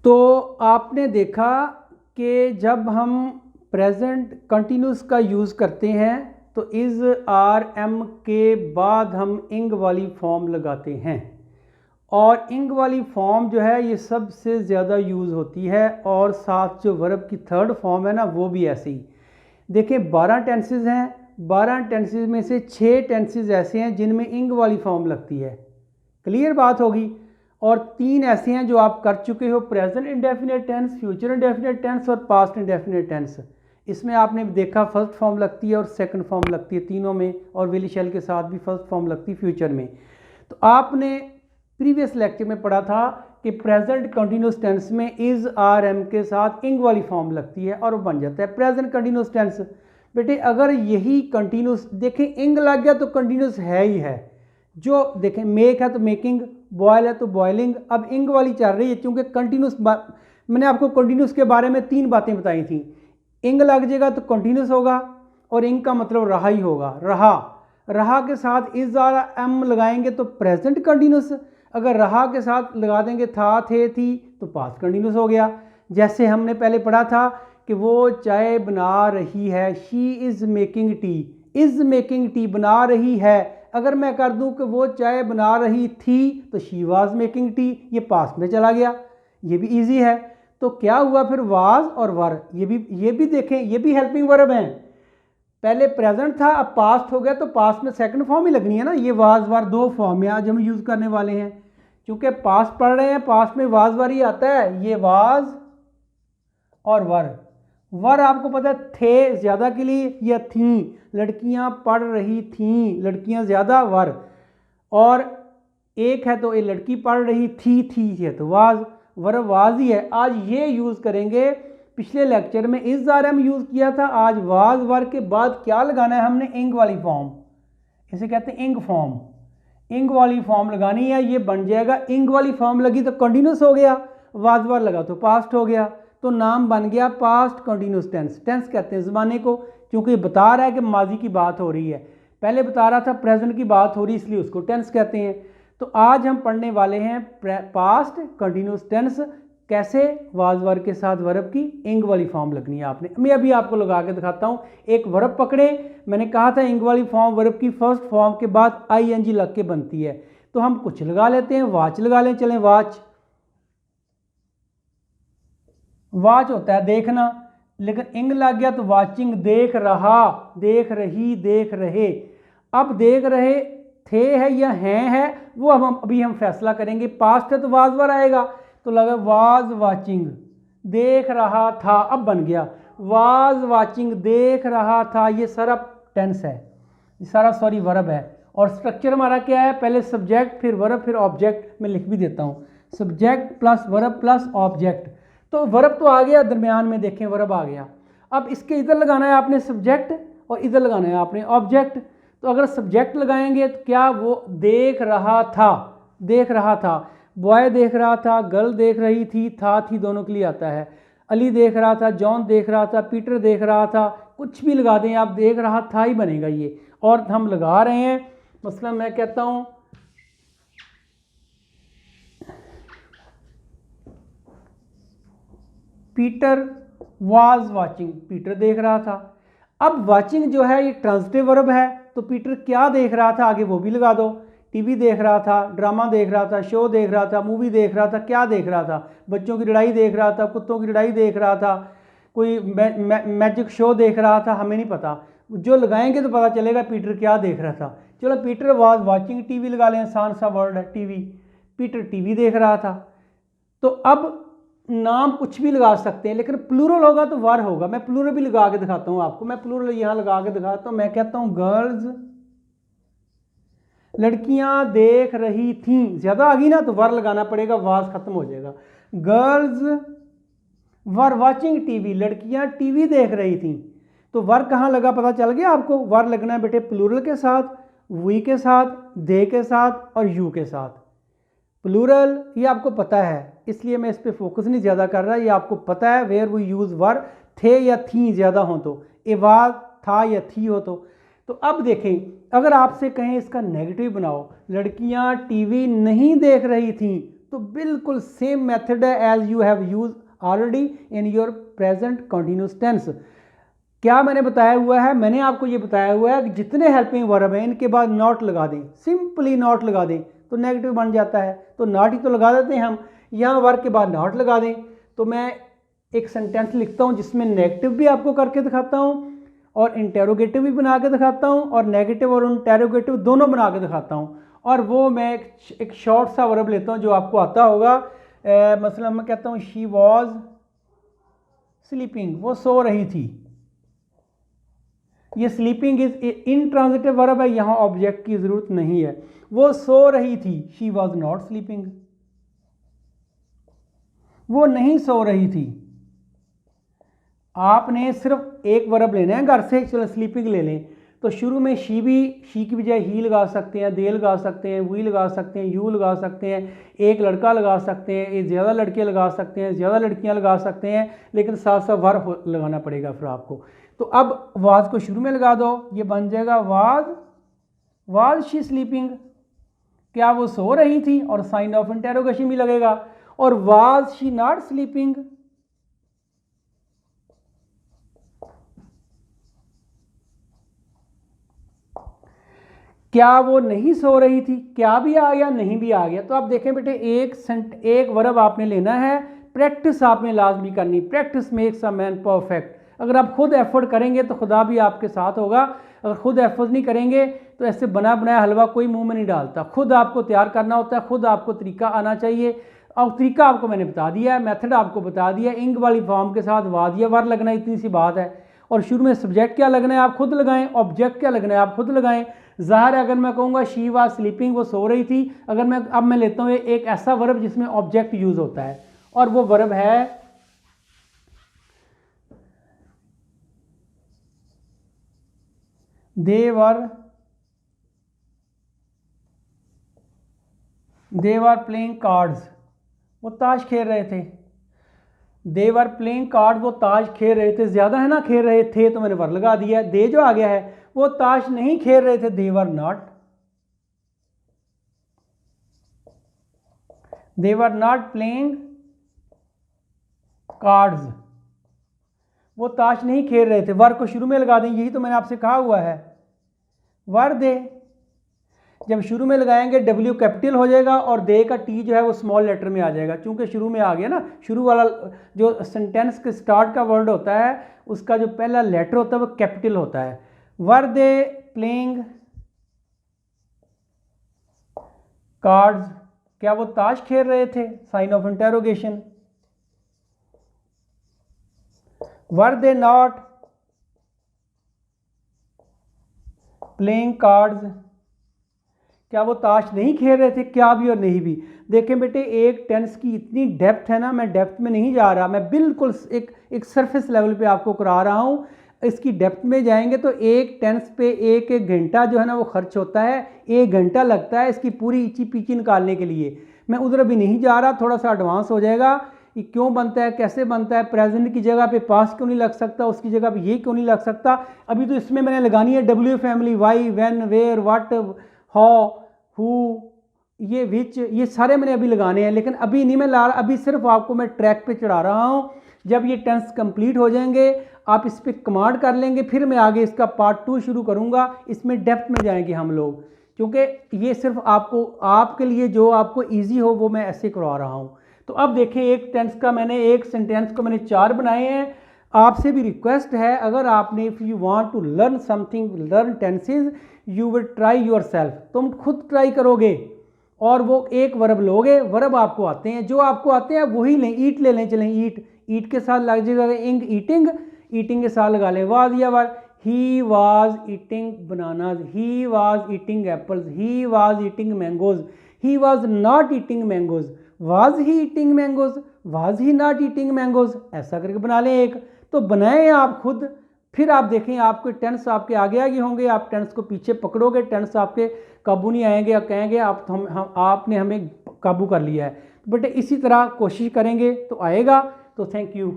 तो आपने देखा कि जब हम प्रेजेंट कंटिन्यूस का यूज़ करते हैं तो इज़ आर एम के बाद हम इंग वाली फॉर्म लगाते हैं, और इंग वाली फॉर्म जो है ये सबसे ज़्यादा यूज़ होती है। और साथ जो वर्ब की थर्ड फॉर्म है ना वो भी ऐसे ही। देखिए 12 टेंसेज हैं, 12 टेंसेज में से 6 टेंसेज ऐसे हैं जिनमें इंग वाली फॉर्म लगती है। क्लियर बात होगी। और 3 ऐसे हैं जो आप कर चुके हो, present indefinite tense, future indefinite tense और पास्ट इंडेफिनिट टेंस। इसमें आपने देखा फर्स्ट फॉर्म लगती है और सेकंड फॉर्म लगती है तीनों में, और विल शैल के साथ भी फर्स्ट फॉर्म लगती है फ्यूचर में। तो आपने प्रीवियस लेक्चर में पढ़ा था कि प्रेजेंट कंटिन्यूस टेंस में इज आर एम के साथ इंग वाली फॉर्म लगती है और वो बन जाता है प्रेजेंट कंटिन्यूस टेंस। बेटे अगर यही कंटिन्यूस देखें, इंग लग गया तो कंटिन्यूस है ही है। जो देखें मेक है तो मेकिंग, बॉयल है तो बॉयलिंग, अब इंग वाली चल रही है क्योंकि कंटिन्यूस। मैंने आपको कंटिन्यूस के बारे में 3 बातें बताई थी। इंग लग जाएगा तो कंटिन्यूस होगा, और इंग का मतलब रहा ही होगा, रहा। रहा के साथ इज आर एम लगाएंगे तो प्रेजेंट कंटिन्यूस, अगर रहा के साथ लगा देंगे था, थे, थी तो पास्ट कंटिन्यूस हो गया। जैसे हमने पहले पढ़ा था कि वो चाय बना रही है, she is making tea, is making tea बना रही है। अगर मैं कर दूं कि वो चाय बना रही थी तो शी वाज मेकिंग टी, ये पास्ट में चला गया, ये भी इजी है। तो क्या हुआ फिर, वाज और वर, ये भी देखें, ये भी हेल्पिंग वर्ब हैं। पहले प्रेजेंट था अब पास्ट हो गया तो पास्ट में सेकंड फॉर्म ही लगनी है ना। ये वाज वर 2 फॉर्म है आज हम यूज़ करने वाले हैं, क्योंकि पास्ट पढ़ रहे हैं, पास्ट में वाज वर ही आता है। ये वाज और वर, वर आपको पता है थे ज़्यादा के लिए या थी, लड़कियां पढ़ रही थीं, लड़कियां ज़्यादा वर, और एक है तो ये लड़की पढ़ रही थी है तो वाज, वर वाज ही है। आज ये यूज़ करेंगे। पिछले लेक्चर में इज आर एम यूज़ किया था, आज वाज वर के बाद क्या लगाना है हमने, इंग वाली फॉर्म, इसे कहते हैं इंग फॉर्म। इंग वाली फॉर्म लगानी है, ये बन जाएगा। इंग वाली फॉर्म लगी तो कंटिन्यूस हो गया, वाज वर लगा तो पास्ट हो गया, तो नाम बन गया पास्ट कंटिन्यूस टेंस। टेंस कहते हैं ज़माने को, क्योंकि बता रहा है कि माजी की बात हो रही है। पहले बता रहा था प्रेजेंट की बात हो रही, इसलिए उसको टेंस कहते हैं। तो आज हम पढ़ने वाले हैं पास्ट कंटिन्यूस टेंस, कैसे वाज वर के साथ वर्ब की इंग वाली फॉर्म लगनी है आपने। मैं अभी आपको लगा के दिखाता हूँ। एक वर्ब पकड़े, मैंने कहा था इंग वाली फॉर्म वर्ब की फर्स्ट फॉर्म के बाद आई एन जी लग के बनती है, तो हम कुछ लगा लेते हैं, वॉच लगा लें, चलें वॉच। वॉच होता है देखना, लेकिन इंग लग गया तो वाचिंग, देख रहा, देख रही, देख रहे। अब देख रहे थे है या हैं है वो अब हम अभी फैसला करेंगे। पास्ट है तो वाज वर आएगा, तो लगा वाज वाचिंग, देख रहा था, अब बन गया वाज वाचिंग, देख रहा था। ये सारा टेंस है, ये सारा सॉरी वर्ब है। और स्ट्रक्चर हमारा क्या है, पहले सब्जेक्ट फिर वर्ब फिर ऑब्जेक्ट। मैं लिख भी देता हूँ, subject plus verb plus object. तो वर्ब तो आ गया, दरमियान में देखें वर्ब आ गया। अब इसके इधर लगाना है आपने सब्जेक्ट और इधर लगाना है आपने ऑब्जेक्ट। तो अगर सब्जेक्ट लगाएंगे तो क्या, वो देख रहा था, देख रहा था, बॉय देख रहा था, गर्ल देख रही थी, था थी दोनों के लिए आता है। अली देख रहा था, जॉन देख रहा था, पीटर देख रहा था, कुछ भी लगा दें आप, देख रहा था ही बनेगा ये। और हम लगा रहे हैं, मसलन मैं कहता हूँ पीटर वाज वाचिंग, पीटर देख रहा था। अब वाचिंग जो है ये ट्रांजिटिव वर्ब है, तो पीटर क्या देख रहा था आगे वो भी लगा दो। टीवी देख रहा था, ड्रामा देख रहा था, शो देख रहा था, मूवी देख रहा था, क्या देख रहा था, बच्चों की लड़ाई देख रहा था, कुत्तों की लड़ाई देख रहा था, कोई मैजिक शो देख रहा था, हमें नहीं पता। जो लगाएंगे तो पता चलेगा पीटर क्या देख रहा था। चलो पीटर वाज वाचिंग टीवी लगा लें, आसान सा वर्ड है टीवी, पीटर टीवी देख रहा था। तो अब नाम कुछ भी लगा सकते हैं, लेकिन प्लूरल होगा तो वर होगा। मैं प्लूरल भी लगा के दिखाता हूं आपको, मैं प्लूरल यहां लगा के दिखाता हूं। मैं कहता हूं गर्ल्स, लड़कियां देख रही थीं, ज्यादा आ गई ना तो वर लगाना पड़ेगा, वाज खत्म हो जाएगा। गर्ल्स वर वाचिंग टीवी, लड़कियां टीवी देख रही थीं। तो वर कहां लगा पता चल गया आपको। वर लगना है बेटे प्लूरल के साथ, वी के साथ, दे के साथ और यू के साथ। प्लूरल ये आपको पता है, इसलिए मैं इस पर फोकस नहीं ज़्यादा कर रहा। ये आपको पता है वेयर वी यूज़ वर, थे या थी ज़्यादा हो तो, ए वाज था या थी हो तो अब देखें, अगर आपसे कहें इसका नेगेटिव बनाओ, लड़कियां टीवी नहीं देख रही थीं, तो बिल्कुल सेम मेथड है as you have use already in your present continuous tense. क्या मैंने बताया हुआ है? मैंने आपको ये बताया हुआ है कि जितने हेल्पिंग वर्ब हैं इनके बाद नॉट लगा दें, सिंपली नॉट लगा दें तो नेगेटिव बन जाता है, तो नॉट ही तो लगा देते हैं हम, यहाँ वर्ब के बाद नॉट लगा दें। तो मैं एक सेंटेंस लिखता हूँ जिसमें नेगेटिव भी आपको करके दिखाता हूँ और इंटेरोगेटिव भी बना के दिखाता हूँ और नेगेटिव और इंटेरोगेटिव दोनों बना के दिखाता हूँ। और वो मैं एक शॉर्ट सा वर्ब लेता हूँ जो आपको आता होगा। मसलन मैं कहता हूँ शी वॉज स्लीपिंग, वो सो रही थी। ये स्लीपिंग इज इनट्रांजिटिव वर्ब है, यहाँ ऑब्जेक्ट की ज़रूरत नहीं है। वो सो रही थी, शी वॉज नॉट स्लीपिंग, वो नहीं सो रही थी। आपने सिर्फ एक वर्ब लेना है घर से, चलो स्लीपिंग ले लें तो शुरू में शी की बजाय ही लगा सकते हैं, दे लगा सकते हैं, वी लगा सकते हैं, यू लगा सकते हैं, एक लड़का लगा सकते हैं, एक ज़्यादा लड़के लगा सकते हैं, ज़्यादा लड़कियां लगा सकते हैं, लेकिन साथ साथ वर्ब लगाना पड़ेगा फिर आपको। तो अब वाज को शुरू में लगा दो, ये बन जाएगा वाज शी स्लीपिंग, क्या वो सो रही थी, और साइन ऑफ इंटेरोगेशन भी लगेगा। और वाज शी नॉट स्लीपिंग, क्या वो नहीं सो रही थी, क्या भी आ गया, नहीं भी आ गया। तो आप देखें बेटे, एक वर्ब आपने लेना है, प्रैक्टिस आपने लाजमी करनी, practice makes a man perfect. अगर आप खुद एफर्ट करेंगे तो खुदा भी आपके साथ होगा, अगर खुद एफर्ट नहीं करेंगे तो ऐसे बना बनाया हलवा कोई मुंह में नहीं डालता। खुद आपको तैयार करना होता है, खुद आपको तरीका आना चाहिए। और तरीका आपको मैंने बता दिया है, मेथड आपको बता दिया, इंग वाली फॉर्म के साथ वाज या वर लगना, इतनी सी बात है। और शुरू में सब्जेक्ट क्या लगना है आप खुद लगाएं, ऑब्जेक्ट क्या लगना है आप खुद लगाएं। ज़ाहिर है अगर मैं कहूँगा शी वाज स्लीपिंग, वो सो रही थी, अगर मैं लेता हूँ एक ऐसा वर्ब जिसमें ऑब्जेक्ट यूज़ होता है, और वो वर्ब है दे वर प्लेइंग कार्ड्स, वो ताश खेल रहे थे। दे वर प्लेइंग कार्ड, वो ताश खेल रहे थे, ज़्यादा है ना, खेल रहे थे तो मैंने वर लगा दिया। दे जो आ गया है, वो ताश नहीं खेल रहे थे, they were not, they were not playing cards, वो ताश नहीं खेल रहे थे। वर को शुरू में लगा दें, यही तो मैंने आपसे कहा हुआ है। वर दे, जब शुरू में लगाएंगे डब्ल्यू कैपिटल हो जाएगा और दे का टी जो है वो स्मॉल लेटर में आ जाएगा, क्योंकि शुरू में आ गया ना। शुरू वाला जो सेंटेंस के स्टार्ट का वर्ड होता है उसका जो पहला लेटर होता है वो कैपिटल होता है। वर दे प्लेइंग कार्ड्स, क्या वो ताश खेल रहे थे, sign of interrogation. Were they not playing cards, क्या वो ताश नहीं खेल रहे थे, क्या भी और नहीं भी। देखें बेटे, एक टेंस की इतनी डेप्थ है ना, मैं डेप्थ में नहीं जा रहा, मैं बिल्कुल एक सरफेस लेवल पे आपको करा रहा हूँ। इसकी डेप्थ में जाएंगे तो एक टेंस पे एक घंटा जो है ना वो खर्च होता है, 1 घंटा लगता है इसकी पूरी इची पीची निकालने के लिए। मैं उधर अभी नहीं जा रहा, थोड़ा सा एडवांस हो जाएगा। ये क्यों बनता है, कैसे बनता है, प्रेजेंट की जगह पे पास्ट क्यों नहीं लग सकता, उसकी जगह पे ये क्यों नहीं लग सकता। अभी तो इसमें मैंने लगानी है W family, why, when, where, what, how, who, ये विच, ये सारे मैंने अभी लगाने हैं, लेकिन अभी नहीं मैं ला रहा, अभी सिर्फ आपको मैं ट्रैक पे चढ़ा रहा हूँ। जब ये टेंस कंप्लीट हो जाएंगे आप इस पर कमांड कर लेंगे, फिर मैं आगे इसका पार्ट 2 शुरू करूँगा, इसमें डेप्थ में जाएंगे हम लोग, क्योंकि ये सिर्फ आपको आपके लिए जो आपको ईजी हो वो मैं ऐसे करवा रहा हूँ। तो अब देखें, एक टेंस का मैंने एक सेंटेंस को मैंने 4 बनाए हैं। आपसे भी रिक्वेस्ट है, अगर आपने if you want to learn something, learn tenses, you will try your self, तुम खुद ट्राई करोगे और वो एक वर्ब लोगे। वर्ब आपको आते हैं, जो आपको आते हैं वही लें। ईट ले लें, चलें ईट, ईट के साथ लग जाएगा इंग, ईटिंग, ईटिंग के साथ लगा लें वाज या were. He was eating bananas, he was eating apples, he was eating mangoes, he was not eating mangoes, was he eating mangoes, was he not eating mangoes, ऐसा करके बना लें एक। तो बनाएं आप खुद, फिर आप देखें आपके टेंस आपके आगे आगे होंगे, आप टेंस को पीछे पकड़ोगे, टेंस आपके काबू नहीं आएंगे, या कहेंगे आपने हमें काबू कर लिया है। बट इसी तरह कोशिश करेंगे तो आएगा। तो थैंक यू।